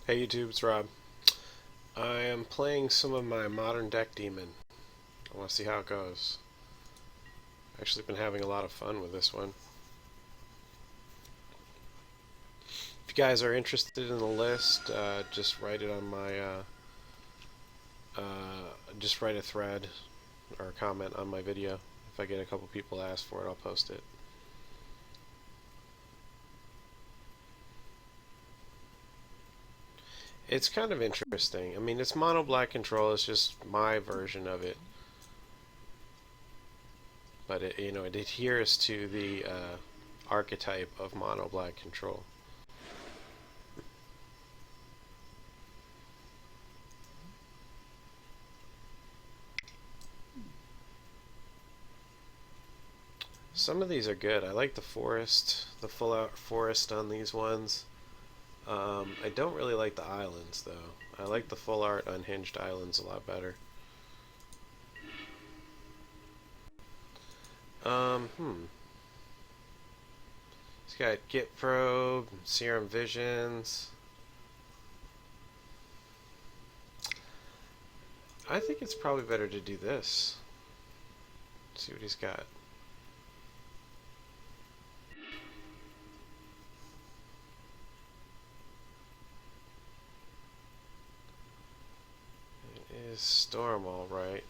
Hey YouTube, it's Rob. I am playing some of my modern deck demon. I want to see how it goes. I've actually been having a lot of fun with this one. If you guys are interested in the list, just write it on my, just write a thread or a comment on my video. If I get a couple people ask for it, I'll post it. It's kind of interesting. I mean, it's mono black control. It's just my version of it, but it adheres to the archetype of mono black control. Some of these are good. I like the forest, the full out forest on these ones. I don't really like the islands though. I like the full art unhinged islands a lot better. Um, hmm. It's got Git Probe, Serum Visions. I think it's probably better to do this. Let's see what he's got. It is Storm alright.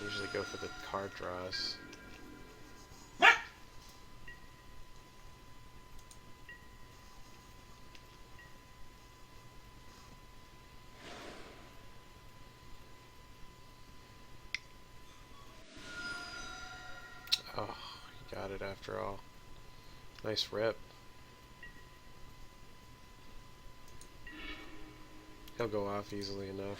Usually go for the card draws. Oh, he got it after all. Nice rip. He'll go off easily enough.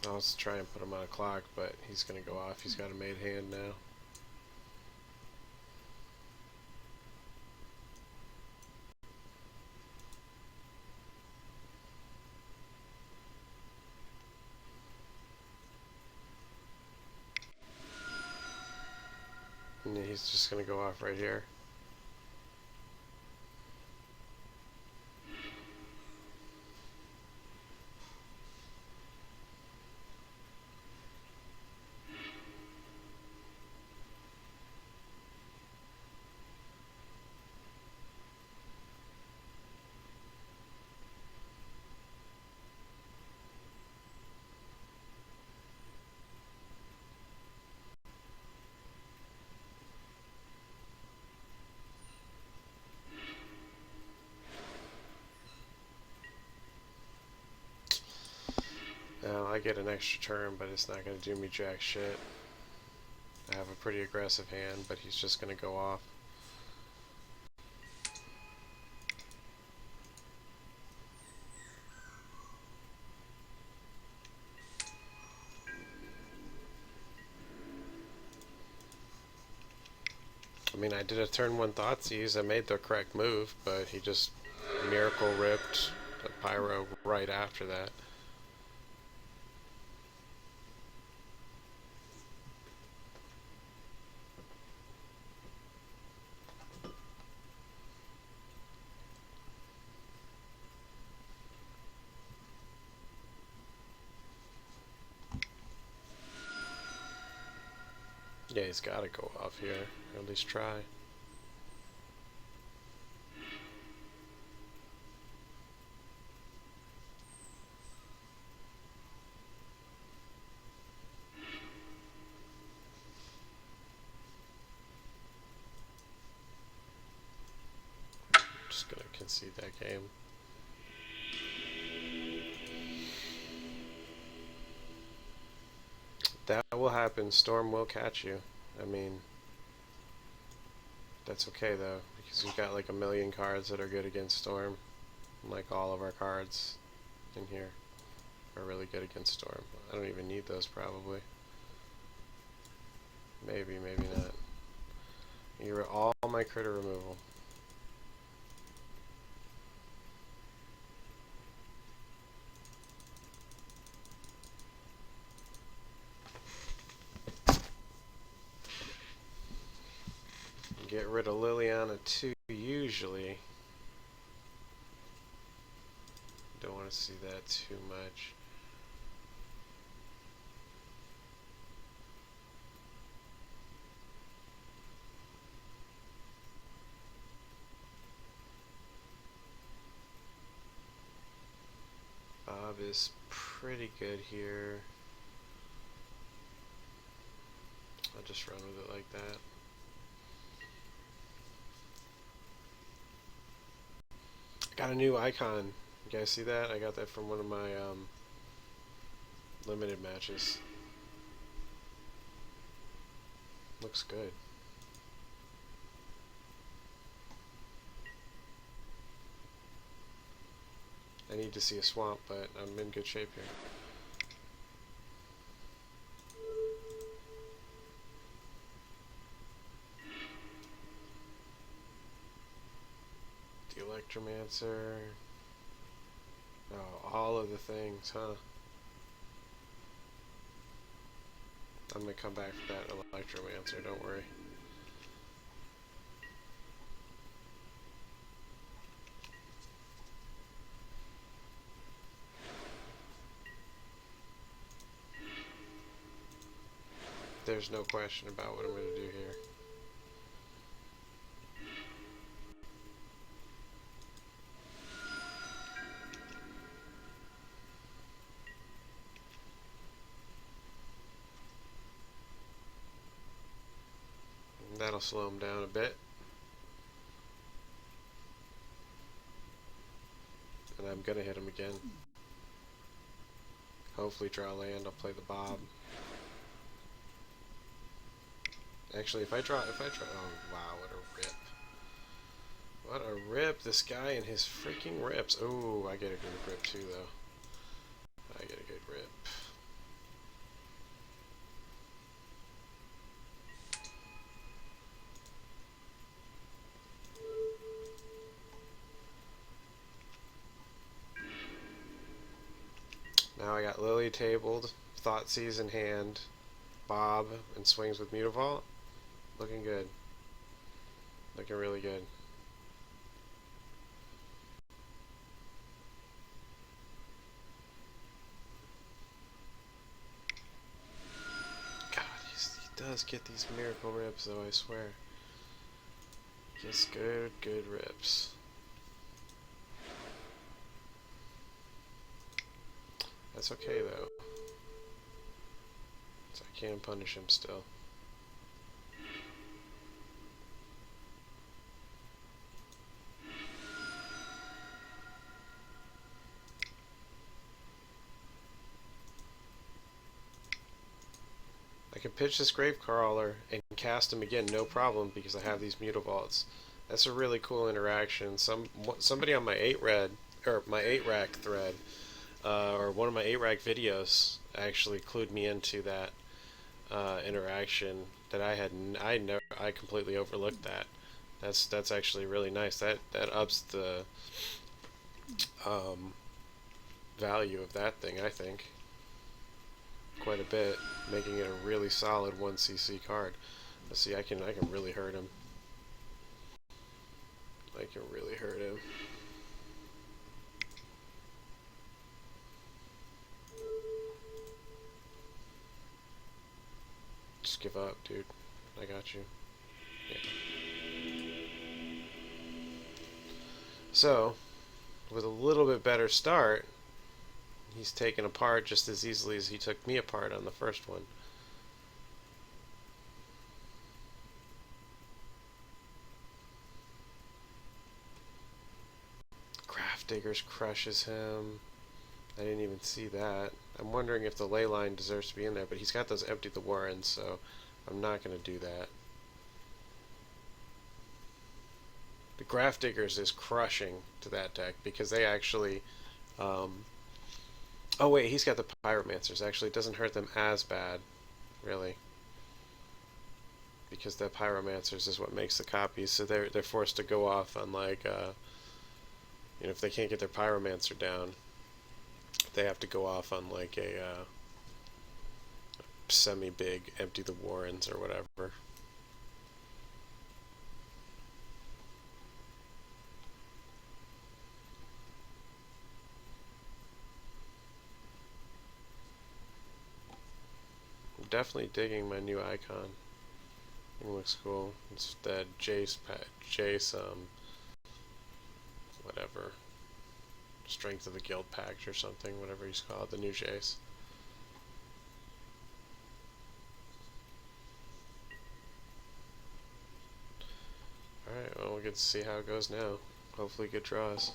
I was try and put him on a clock, but he's going to go off. He's got a made hand now. And he's just going to go off right here. Now I get an extra turn, but it's not going to do me jack shit. I have a pretty aggressive hand, but he's just going to go off. I mean, I did a turn 1 Thoughtseize. I made the correct move, but he just miracle ripped the Pyro right after that. Yeah, he's got to go off here, or at least try. Just gonna concede that game. That will happen. Storm will catch you. I mean, that's okay though, because we've got like a million cards that are good against Storm. Like all of our cards in here are really good against Storm. I don't even need those probably. Maybe, maybe not. You're all my critter removal. Get rid of Liliana too, usually. Don't want to see that too much. Bob is pretty good here. I'll just run with it like that. Got a new icon. You guys see that? I got that from one of my limited matches. Looks good. I need to see a swamp, but I'm in good shape here. The Electromancer. Oh, all of the things, huh? I'm gonna come back for that Electromancer, don't worry. There's no question about what I'm gonna do here. That'll slow him down a bit. And I'm gonna hit him again. Hopefully draw land, I'll play the Bob. Actually, if I draw, oh wow, what a rip. What a rip, this guy and his freaking rips. Oh, I get a good rip too though. I get a good rip. Now I got Lily tabled, Thoughtseize in hand, Bob, and swings with Mutavault. Looking good. Looking really good. God, he does get these miracle rips though, I swear. Gets good rips. That's okay though. So I can punish him still. I can pitch this Gravecrawler and cast him again, no problem, because I have these Mutavaults. That's a really cool interaction. Somebody on my 8-red or my 8-rack thread, or one of my 8-rack videos, actually clued me into that interaction that I completely overlooked that. That's actually really nice. That ups the value of that thing, I think, quite a bit, making it a really solid 1cc card. Let's see, I can really hurt him. I can really hurt him. Just give up, dude. I got you. Yeah. So, with a little bit better start, he's taken apart just as easily as he took me apart on the first one. Diggers crushes him. I didn't even see that. I'm wondering if the Leyline deserves to be in there, but he's got those Empty the Warrens, so I'm not going to do that. The Grafdiggers is crushing to that deck because they actually... oh wait, he's got the Pyromancers. Actually, it doesn't hurt them as bad, really. Because the Pyromancers is what makes the copies, so they're forced to go off on like... you know, if they can't get their Pyromancer down, they have to go off on like a semi-big Empty the Warrens or whatever. definitely digging my new icon. It looks cool. It's that Jace, whatever. Strength of the Guild Pact or something, whatever he's called, the new Jace. Alright, well, we'll get to see how it goes now. Hopefully good draws.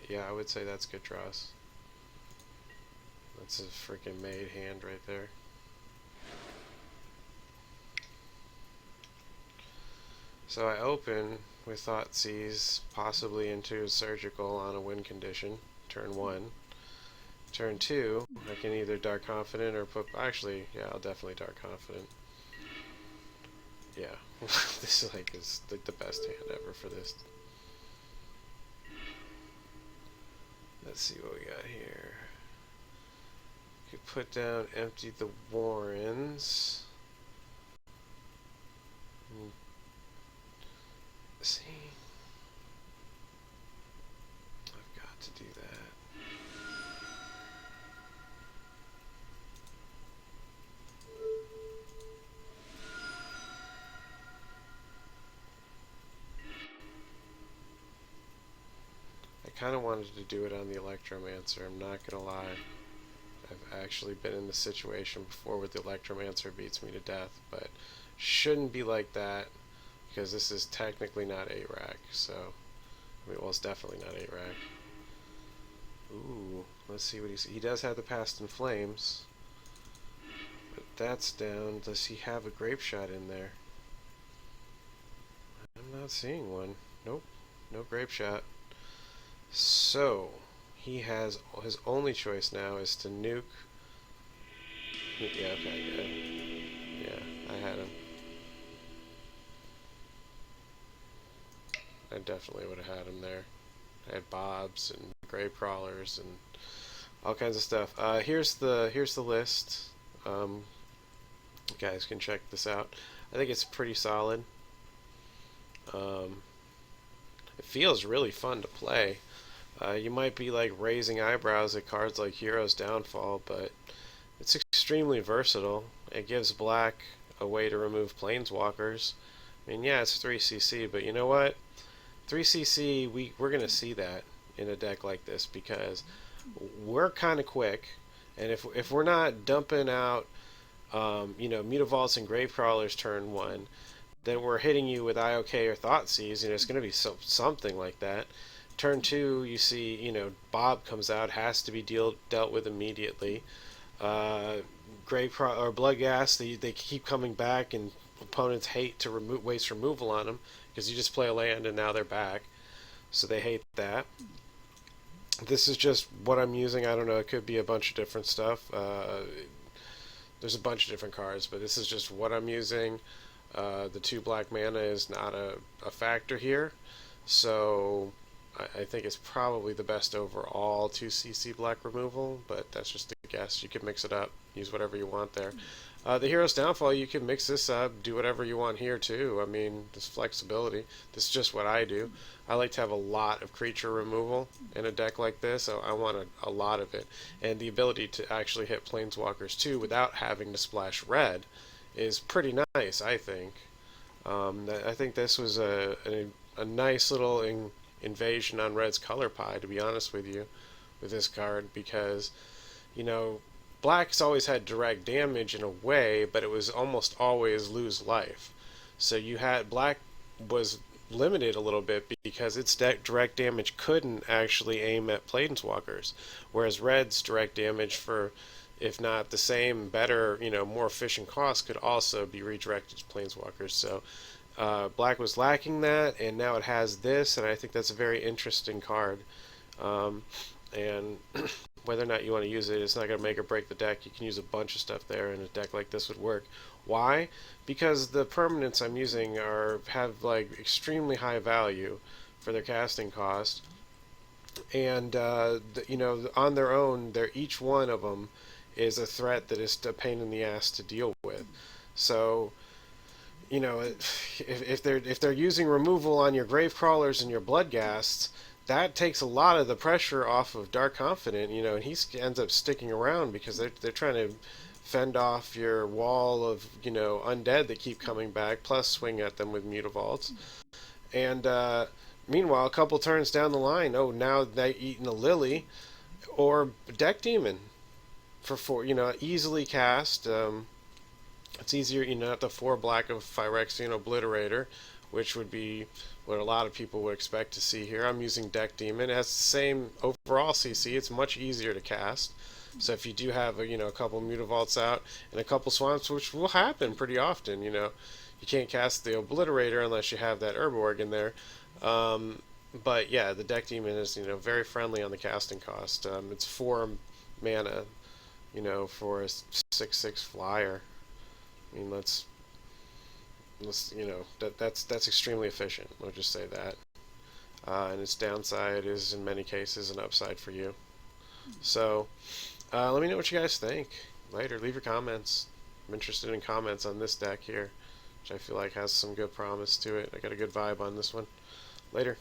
Yeah, I would say that's good draws. That's a freaking made hand right there. So I open with Thoughtseize, possibly into Surgical on a win condition, turn 1. Turn 2, I can either Dark Confident or put... Actually, yeah, I'll definitely Dark Confident. Yeah, this is like the best hand ever for this. Let's see what we got here. Could put down, empty the Warrens. See, I've got to do that. I kind of wanted to do it on the Electromancer, I'm not gonna lie. I've actually been in this situation before where the Electromancer beats me to death, but shouldn't be like that because this is technically not 8-rack, so I mean, well, it's definitely not 8-rack. Ooh, let's see what he does have the Past in Flames, but that's down. Does he have a Grape Shot in there? I'm not seeing one. Nope, no Grape Shot. So he has his only choice now is to nuke. Yeah, okay, good. Yeah, I had him. I definitely would have had him there. I had Bobs and Grave Crawlers and all kinds of stuff. Here's the list. You guys can check this out. I think it's pretty solid. It feels really fun to play. You might be like raising eyebrows at cards like Hero's Downfall, but it's extremely versatile. It gives black a way to remove Planeswalkers. I mean, yeah, it's 3cc, but you know what? 3cc, we're going to see that in a deck like this because we're kind of quick, and if we're not dumping out, Mutavaults and Gravecrawlers turn 1, then we're hitting you with IOK or Thoughtseize. It's going to be something like that. Turn 2, you see, Bob comes out, has to be dealt with immediately. Gravecrawler or Bloodghast, they keep coming back, and opponents hate to waste removal on them because you just play a land and now they're back, so they hate that. This is just what I'm using. I don't know. It could be a bunch of different stuff. There's a bunch of different cards, but this is just what I'm using. The 2 black mana is not a factor here, so I think it's probably the best overall 2cc black removal, but that's just a guess. You can mix it up, use whatever you want there. The Hero's Downfall, you can mix this up, do whatever you want here too. I mean, there's flexibility. This is just what I do. I like to have a lot of creature removal in a deck like this. I want a lot of it. And the ability to actually hit Planeswalkers too without having to splash red is pretty nice, I think. I think this was a nice little invasion on Red's color pie, to be honest with you, with this card, because Black's always had direct damage in a way, but it was almost always lose life. So you had Black was limited a little bit because its direct damage couldn't actually aim at Planeswalkers, whereas Red's direct damage for, if not the same, better, more efficient cost, could also be redirected to Planeswalkers. So Black was lacking that, and now it has this, and I think that's a very interesting card. And whether or not you want to use it, it's not going to make or break the deck. You can use a bunch of stuff there, and a deck like this would work. Why? Because the permanents I'm using have like extremely high value for their casting cost, and on their own, each one of them is a threat that is a pain in the ass to deal with. So if they're using removal on your Grave Crawlers and your Bloodghasts, that takes a lot of the pressure off of Dark Confidant, you know, and he ends up sticking around because they're trying to fend off your wall of, you know, undead that keep coming back, plus swing at them with Mutavaults. And meanwhile, a couple turns down the line, oh, now they're eating a Lily or Deck Demon for 4, you know, easily cast. It's easier, you know, not the 4 black of Phyrexian Obliterator, which would be what a lot of people would expect to see here. I'm using Deck Demon. It has the same overall CC. It's much easier to cast. So if you do have a, you know, a couple Mutavaults out and a couple Swamps, which will happen pretty often, you know, you can't cast the Obliterator unless you have that Herborg in there. But yeah, the Deck Demon is, you know, very friendly on the casting cost. It's 4 mana, you know, for a 6/6 flyer. I mean, let's you know, that's extremely efficient. We'll just say that. And its downside is in many cases an upside for you. So let me know what you guys think later. Leave your comments. I'm interested in comments on this deck here, which I feel like has some good promise to it. I got a good vibe on this one. Later.